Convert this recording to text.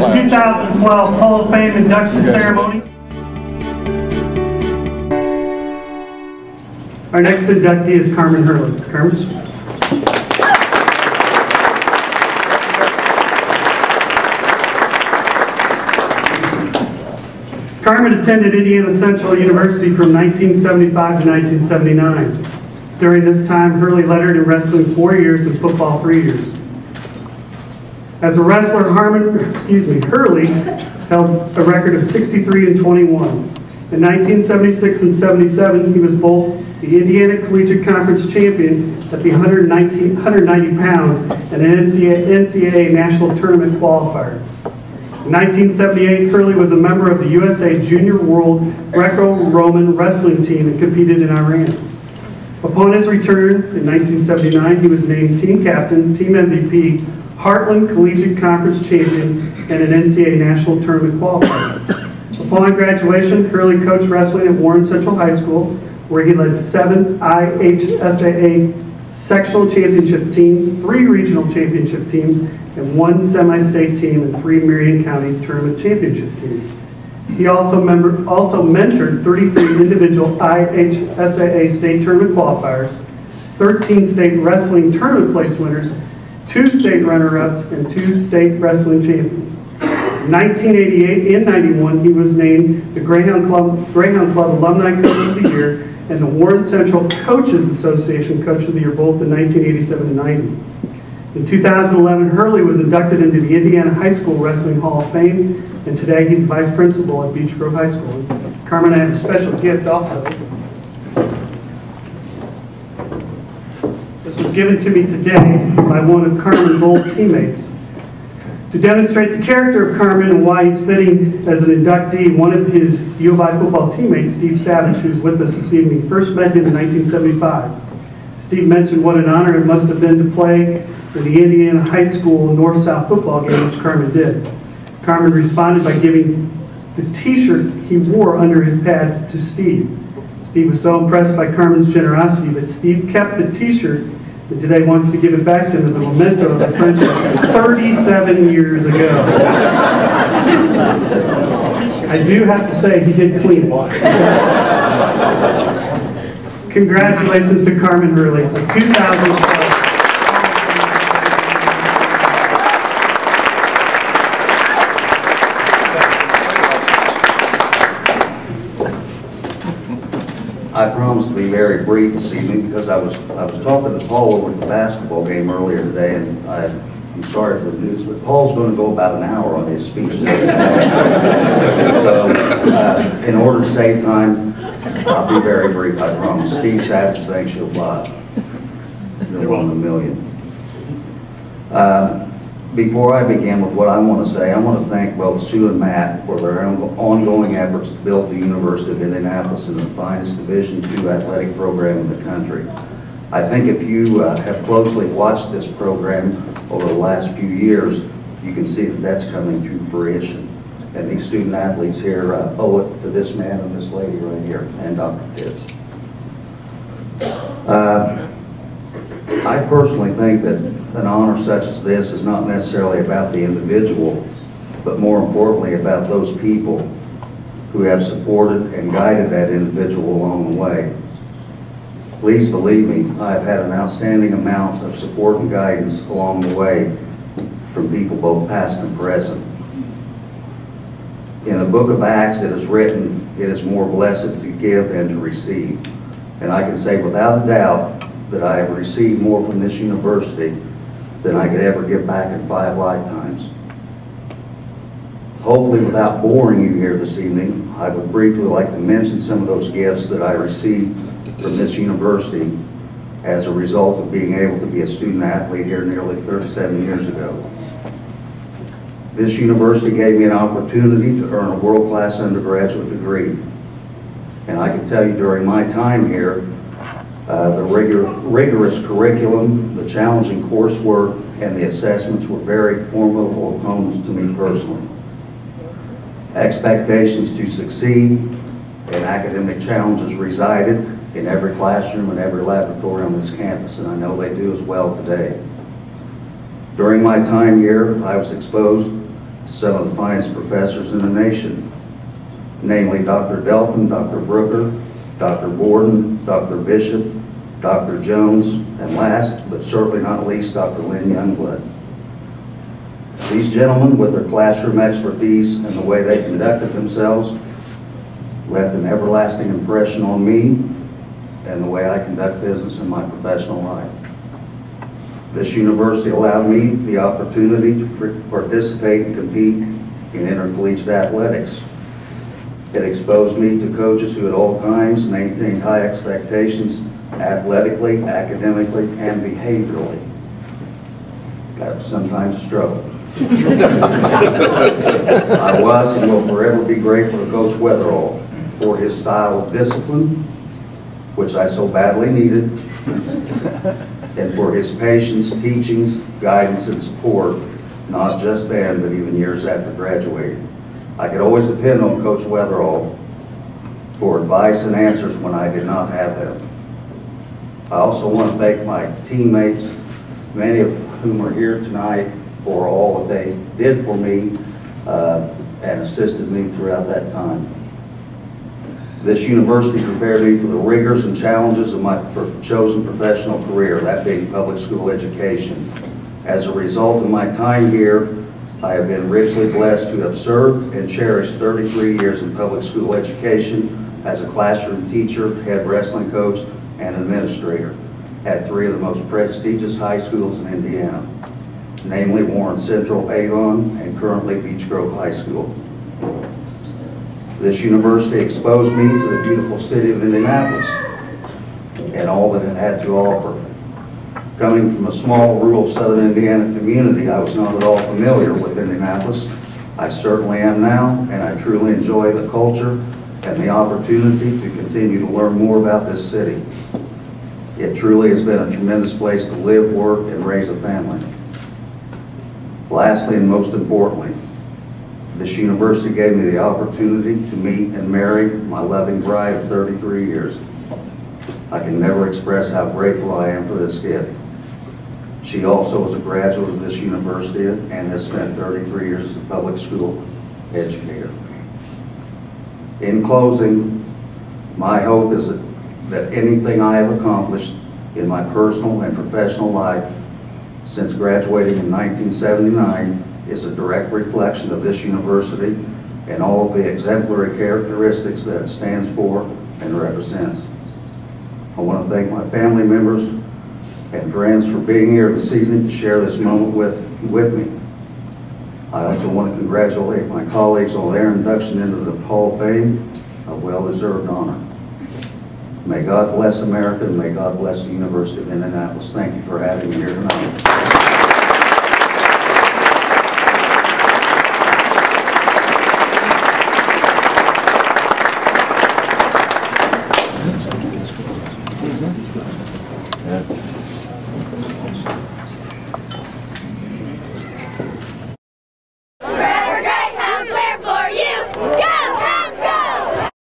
the 2012 Hall of Fame induction ceremony. Our next inductee is Carmen Hurley. Carmen? Carmen attended Indiana Central University from 1975 to 1979. During this time, Hurley lettered in wrestling 4 years and football 3 years. As a wrestler, Hurley held a record of 63 and 21. In 1976 and 77, he was both the Indiana Collegiate Conference champion at the 190 pounds and an NCAA National Tournament qualifier. In 1978, Hurley was a member of the USA Junior World Greco-Roman Wrestling team and competed in Iran. Upon his return in 1979, he was named team captain, team MVP, Heartland Collegiate Conference champion, and an NCAA National Tournament qualifier. Upon graduation, Hurley coached wrestling at Warren Central High School, where he led 7 IHSAA sectional championship teams, 3 regional championship teams, and 1 semi-state team and 3 Marion County tournament championship teams. He also mentored 33 individual IHSAA state tournament qualifiers, 13 state wrestling tournament place winners, 2 state runner-ups, and 2 state wrestling champions. In 1988 and 91, he was named the Greyhound Club Alumni Coach of the Year and the Warren Central Coaches Association Coach of the Year, both in 1987 and 90. In 2011, Hurley was inducted into the Indiana High School Wrestling Hall of Fame, and today he's vice principal at Beech Grove High School. Carmen, I have a special gift also. This was given to me today by one of Carmen's old teammates. To demonstrate the character of Carmen and why he's fitting as an inductee, one of his U of I football teammates, Steve Savage, who's with us this evening, first met him in 1975. Steve mentioned what an honor it must have been to play in the Indiana High School North-South football game, which Carmen did. Carmen responded by giving the t-shirt he wore under his pads to Steve. Steve was so impressed by Carmen's generosity that Steve kept the t-shirt and today wants to give it back to him as a memento of the friendship 37 years ago. I do have to say he did clean it. Congratulations to Carmen Hurley, the 2012. I promised to be very brief this evening because I was talking to Paul over at the basketball game earlier today, and I'm sorry for the news, but Paul's going to go about an hour on his speech today. So, in order to save time, I'll be very brief, I promise. Steve Savage thanks you a lot. You're one in a million. Before I begin with what I want to say, I want to thank both Sue and Matt for their ongoing efforts to build the University of Indianapolis into the finest Division II athletic program in the country. I think if you have closely watched this program over the last few years, you can see that that's coming to fruition. And these student athletes here owe it to this man and this lady right here, and Dr. Pitts. I personally think that an honor such as this is not necessarily about the individual, but more importantly about those people who have supported and guided that individual along the way. Please believe me, I've had an outstanding amount of support and guidance along the way from people both past and present. In the book of Acts it is written, it is more blessed to give than to receive. And I can say without a doubt that I have received more from this university than I could ever give back in 5 lifetimes. Hopefully, without boring you here this evening, I would briefly like to mention some of those gifts that I received from this university as a result of being able to be a student athlete here nearly 37 years ago. This university gave me an opportunity to earn a world-class undergraduate degree. And I can tell you during my time here, the rigorous curriculum, the challenging coursework, and the assessments were very formidable opponents to me personally. Expectations to succeed and academic challenges resided in every classroom and every laboratory on this campus, and I know they do as well today. During my time here, I was exposed to some of the finest professors in the nation, namely Dr. Delphin, Dr. Brooker, Dr. Borden, Dr. Bishop, Dr. Jones, and last but certainly not least, Dr. Lynn Youngblood. These gentlemen, with their classroom expertise and the way they conducted themselves, left an everlasting impression on me and the way I conduct business in my professional life. This university allowed me the opportunity to participate and compete in intercollegiate athletics. It exposed me to coaches who at all times maintained high expectations athletically, academically, and behaviorally. That was sometimes a struggle. I was and will forever be grateful to Coach Weatherall for his style of discipline, which I so badly needed, and for his patience, teachings, guidance, and support, not just then, but even years after graduating. I could always depend on Coach Weatherall for advice and answers when I did not have them. I also want to thank my teammates, many of whom are here tonight, for all that they did for me and assisted me throughout that time. This university prepared me for the rigors and challenges of my chosen professional career, that being public school education. As a result of my time here, I have been richly blessed to have served and cherished 33 years in public school education as a classroom teacher, head wrestling coach, and administrator at 3 of the most prestigious high schools in Indiana, namely Warren Central, Avon, and currently Beech Grove High School. This university exposed me to the beautiful city of Indianapolis and all that it had to offer. Coming from a small rural southern Indiana community, I was not at all familiar with Indianapolis. I certainly am now, and I truly enjoy the culture and the opportunity to continue to learn more about this city. It truly has been a tremendous place to live, work, and raise a family. Lastly, and most importantly, this university gave me the opportunity to meet and marry my loving bride of 33 years. I can never express how grateful I am for this gift. She also is a graduate of this university and has spent 33 years as a public school educator. In closing, my hope is that anything I have accomplished in my personal and professional life since graduating in 1979 is a direct reflection of this university and all of the exemplary characteristics that it stands for and represents. I want to thank my family members and friends for being here this evening to share this moment with me. I also want to congratulate my colleagues on their induction into the Hall of Fame, a well-deserved honor. May God bless America, and may God bless the University of Indianapolis. Thank you for having me here tonight.